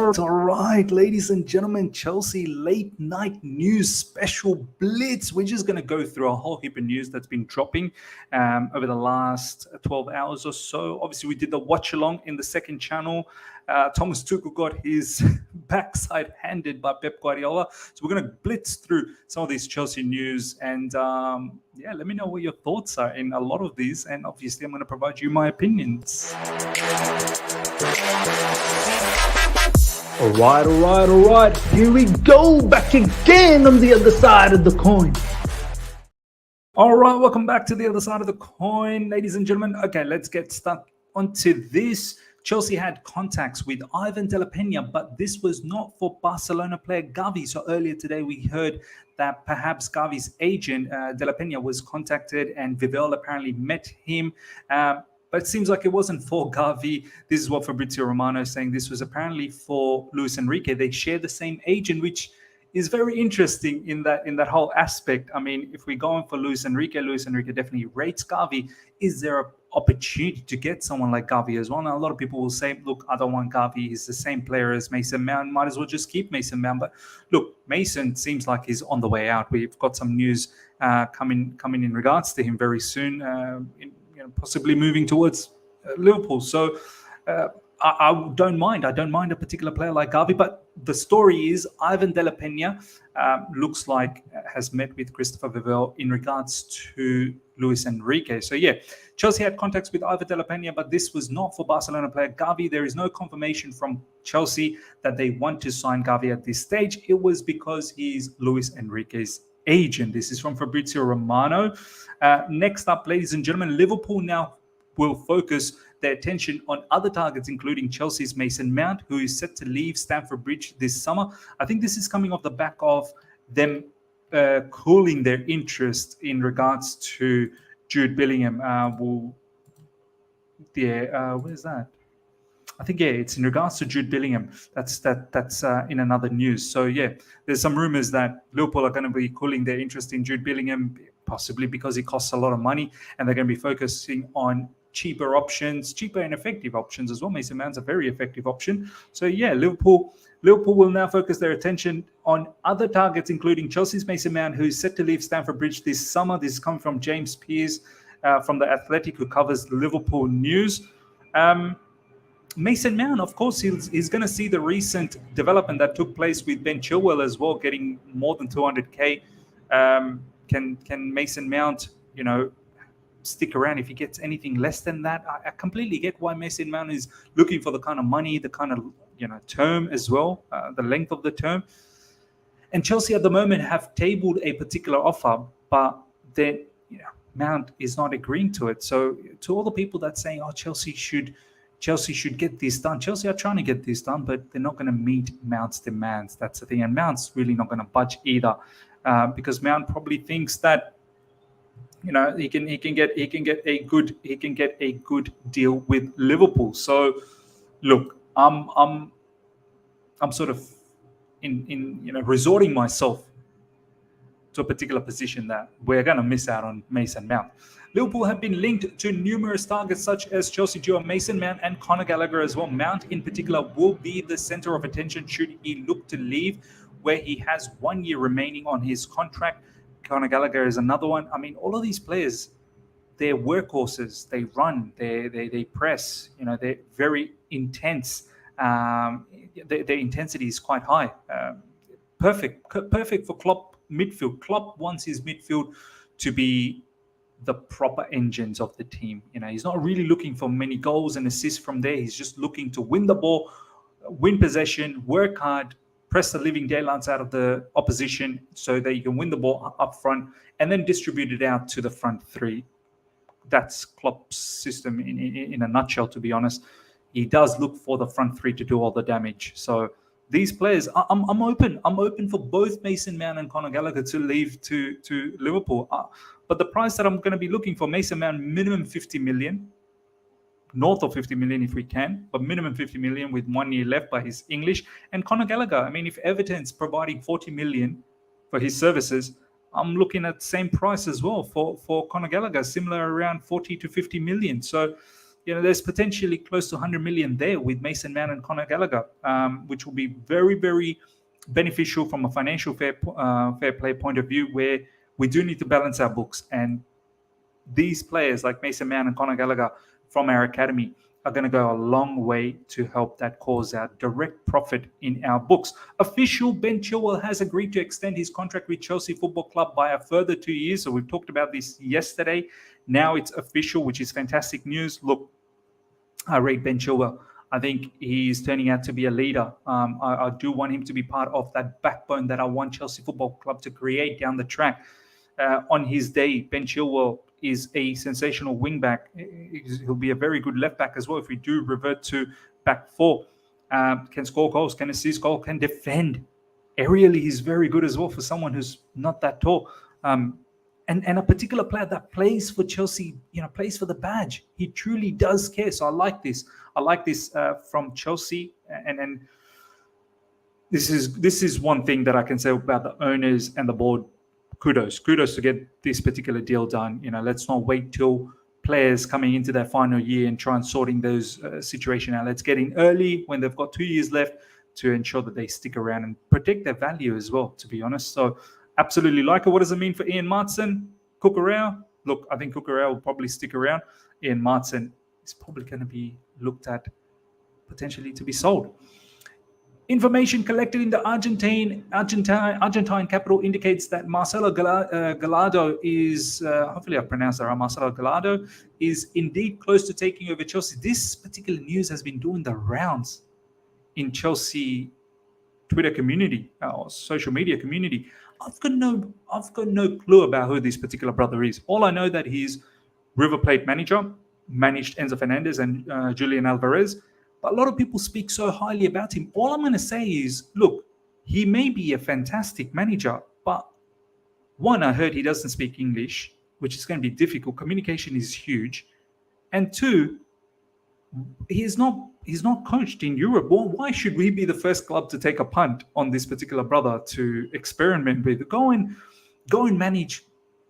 All right, ladies and gentlemen, Chelsea late night news special blitz. We're just going to go through a whole heap of news that's been dropping over the last 12 hours or so. Obviously, we did the watch along in the second channel. Thomas Tuchel got his backside handed by Pep Guardiola. So we're going to blitz through some of these Chelsea news. And let me know what your thoughts are in a lot of these. And obviously, I'm going to provide you my opinions. All right. Here we go, back again on the other side of the coin. All right, welcome back to the other side of the coin, ladies and gentlemen. Okay, let's get stuck onto this. Chelsea had contacts with Iván de la Peña, but this was not for Barcelona player Gavi. So earlier today, we heard that perhaps Gavi's agent, de la Peña, was contacted and Vivel apparently met him. But it seems like it wasn't for Gavi. This is what Fabrizio Romano is saying. This was apparently for Luis Enrique. They share the same agent, which is very interesting in that whole aspect. I mean, if we go on for Luis Enrique definitely rates Gavi. Is there an opportunity to get someone like Gavi as well? Now, a lot of people will say, look, I don't want Gavi. He's the same player as Mason Mount. Might as well just keep Mason Mount. But look, Mason seems like he's on the way out. We've got some news coming in regards to him very soon. Possibly moving towards Liverpool. So I don't mind. I don't mind a particular player like Gavi. But the story is Iván de la Peña looks like has met with Christopher Vivel in regards to Luis Enrique. So yeah, Chelsea had contacts with Iván de la Peña, but this was not for Barcelona player Gavi. There is no confirmation from Chelsea that they want to sign Gavi at this stage. It was because he's Luis Enrique's agent. This is from Fabrizio Romano. Next up, ladies and gentlemen, Liverpool now will focus their attention on other targets, including Chelsea's Mason Mount, who is set to leave Stamford Bridge this summer. I think this is coming off the back of them cooling their interest in regards to Jude Bellingham. Where's that? I think, it's in regards to Jude Bellingham. That's in another news. So, there's some rumors that Liverpool are going to be cooling their interest in Jude Bellingham, possibly because it costs a lot of money, and they're going to be focusing on cheaper options, cheaper and effective options as well. Mason Mount's a very effective option. So, Liverpool will now focus their attention on other targets, including Chelsea's Mason Mount, who is set to leave Stamford Bridge this summer. This is coming from James Pearce from The Athletic, who covers Liverpool news. Mason Mount, of course, he's going to see the recent development that took place with Ben Chilwell as well, getting more than 200k. Can Mason Mount, stick around if he gets anything less than that? I completely get why Mason Mount is looking for the kind of money, the kind of term as well, the length of the term. And Chelsea at the moment have tabled a particular offer, but then Mount is not agreeing to it. So to all the people that saying, Chelsea should get this done. Chelsea are trying to get this done, but they're not going to meet Mount's demands. That's the thing. And Mount's really not going to budge either, because Mount probably thinks that he can get a good deal with Liverpool. So look, I'm sort of in resorting myself to a particular position that we're going to miss out on Mason Mount. Liverpool have been linked to numerous targets such as Chelsea duo Mason Mount and Conor Gallagher as well. Mount in particular will be the center of attention should he look to leave, where he has 1 year remaining on his contract. Conor Gallagher is another one. I mean, all of these players, they're workhorses. They run, they press. They're very intense. Their intensity is quite high. Perfect for Klopp midfield. Klopp wants his midfield to be the proper engines of the team. He's not really looking for many goals and assists from there. He's just looking to win the ball, win possession, work hard, press the living daylights out of the opposition so that you can win the ball up front and then distribute it out to the front three. That's Klopp's system in a nutshell, to be honest. He does look for the front three to do all the damage. So these players, I'm open. I'm open for both Mason Mount and Conor Gallagher to leave to Liverpool. But the price that I'm going to be looking for, Mason Mount, minimum 50 million. North of 50 million if we can, but minimum 50 million with 1 year left by his English. And Conor Gallagher, I mean, if Everton's providing 40 million for his services, I'm looking at the same price as well for Conor Gallagher, similar around 40 to 50 million. So there's potentially close to 100 million there with Mason Mount and Conor Gallagher, which will be very, very beneficial from a financial fair play point of view, where we do need to balance our books. And these players like Mason Mount and Conor Gallagher from our academy are going to go a long way to help that cause our direct profit in our books. Official Ben Chilwell has agreed to extend his contract with Chelsea Football Club by a further 2 years. So we've talked about this yesterday. Now it's official, which is fantastic news. Look, I rate Ben Chilwell. I think he's turning out to be a leader. I do want him to be part of that backbone that I want Chelsea Football Club to create down the track. On his day, Ben Chilwell is a sensational wing-back. He'll be a very good left-back as well if we do revert to back four. Can score goals, can assist goals, can defend. Aerially, he's very good as well for someone who's not that tall. And a particular player that plays for Chelsea, plays for the badge. He truly does care. So I like this. I like this from Chelsea. And this is one thing that I can say about the owners and the board. Kudos to get this particular deal done. Let's not wait till players coming into their final year and try and sorting those situations out. Let's get in early when they've got 2 years left to ensure that they stick around and protect their value as well, to be honest. So absolutely like it. What does it mean for Ian Martson? Cucurella? Look, I think Cucurella will probably stick around. Ian Martson is probably going to be looked at potentially to be sold. Information collected in the Argentine capital indicates that Marcelo Gallardo is, hopefully I pronounced that right, Marcelo Gallardo is indeed close to taking over Chelsea. This particular news has been doing the rounds in Chelsea Twitter community or social media community. I've got no clue about who this particular brother is. All I know that he's River Plate manager, managed Enzo Fernandez and Julian Alvarez. But a lot of people speak so highly about him. All I'm going to say is, look, he may be a fantastic manager, but one, I heard he doesn't speak English, which is going to be difficult. Communication is huge. And two, he's not coached in Europe. Well, why should we be the first club to take a punt on this particular brother to experiment with? Go and manage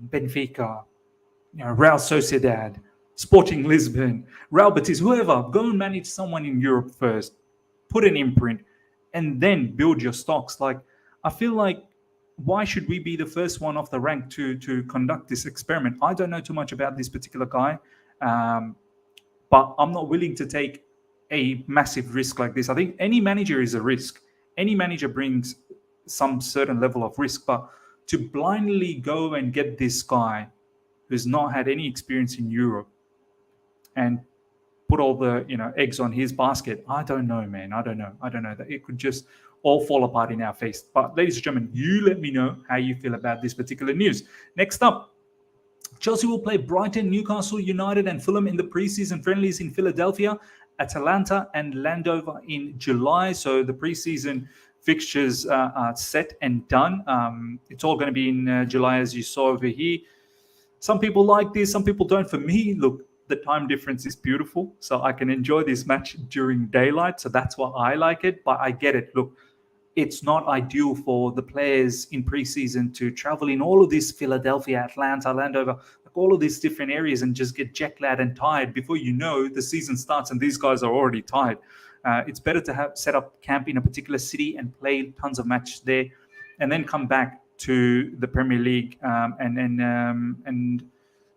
Benfica, Real Sociedad, Sporting Lisbon, Real Betis, whoever. Go and manage someone in Europe first, put an imprint, and then build your stocks. Like, I feel like, why should we be the first one off the rank to conduct this experiment? I don't know too much about this particular guy, but I'm not willing to take a massive risk like this. I think any manager is a risk. Any manager brings some certain level of risk, but to blindly go and get this guy who's not had any experience in Europe and put all the eggs on his basket, I don't know, man. I don't know that it could just all fall apart in our face. But ladies and gentlemen, you let me know how you feel about this particular news. Next up, Chelsea will play Brighton, Newcastle United and Fulham in the preseason friendlies in Philadelphia, Atalanta and Landover in July. So the preseason fixtures are set and done. It's all going to be in July, as you saw over here. Some people like this, some people don't. For me, look, the time difference is beautiful, so I can enjoy this match during daylight. So that's why I like it. But I get it. Look, it's not ideal for the players in preseason to travel in all of this Philadelphia, Atlanta, Landover, like all of these different areas and just get jet lagged and tired before you know the season starts and these guys are already tired. It's better to have set up camp in a particular city and play tons of matches there, and then come back to the Premier League and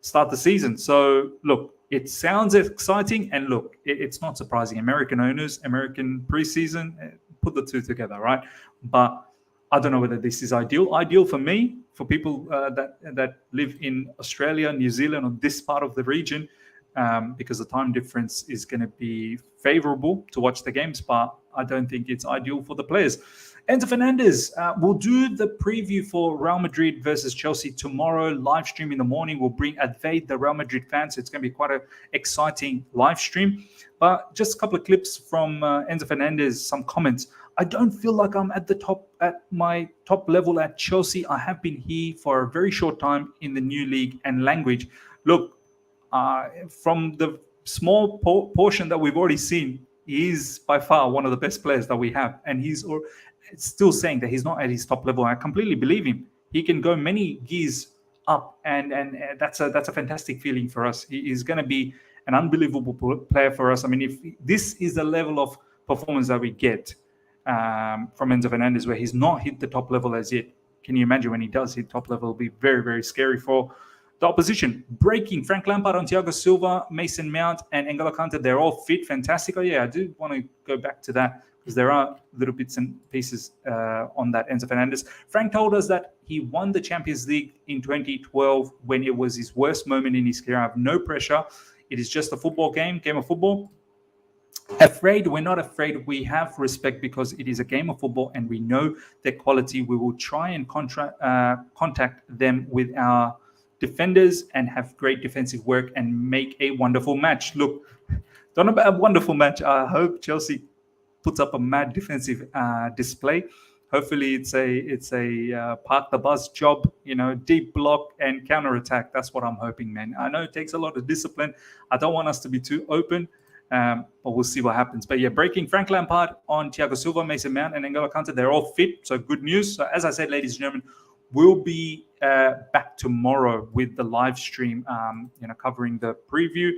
start the season. So look, it sounds exciting, and look, it's not surprising. American owners, American preseason, put the two together, right? But I don't know whether this is ideal. Ideal for me, for people that live in Australia, New Zealand, or this part of the region, because the time difference is going to be favorable to watch the games, but I don't think it's ideal for the players. Enzo Fernandez will do the preview for Real Madrid versus Chelsea tomorrow. Live stream in the morning. We'll bring Advait, the Real Madrid fans. So it's going to be quite an exciting live stream. But just a couple of clips from Enzo Fernandez, some comments. I don't feel like I'm at my top level at Chelsea. I have been here for a very short time in the new league and language. Look, from the small portion that we've already seen, he is by far one of the best players that we have. And he's still saying that he's not at his top level. I completely believe him. He can go many gears up, and that's a fantastic feeling for us. He is going to be an unbelievable player for us. I mean, if this is the level of performance that we get from Enzo Fernandez, where he's not hit the top level as yet, can you imagine when he does hit top level? It'll be very, very scary for the opposition. Breaking, Frank Lampard on Thiago Silva, Mason Mount, and N'Golo Kante, they're all fit. Fantastic. Oh, yeah, I do want to go back to that because there are little bits and pieces on that Enzo Fernandez. Frank told us that he won the Champions League in 2012 when it was his worst moment in his career. I have no pressure. It is just a football game of football. Afraid, we're not afraid. We have respect because it is a game of football and we know their quality. We will try and contact them with our defenders and have great defensive work and make a wonderful match. Look, don't know about a wonderful match. I hope Chelsea puts up a mad defensive display. Hopefully it's a park the bus job, deep block and counter attack. That's what I'm hoping, man. I know it takes a lot of discipline. I don't want us to be too open, but we'll see what happens. But yeah, breaking, Frank Lampard on Thiago Silva, Mason Mount, and N'Golo Kante, they're all fit. So good news. So as I said, ladies and gentlemen, we'll be back tomorrow with the live stream, covering the preview.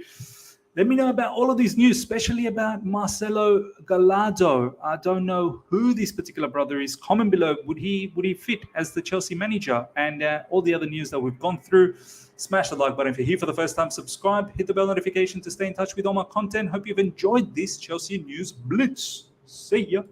Let me know about all of these news, especially about Marcelo Gallardo. I don't know who this particular brother is. Comment below, would he fit as the Chelsea manager? And all the other news that we've gone through. Smash the like button if you're here for the first time. Subscribe, hit the bell notification to stay in touch with all my content. Hope you've enjoyed this Chelsea News Blitz. See ya.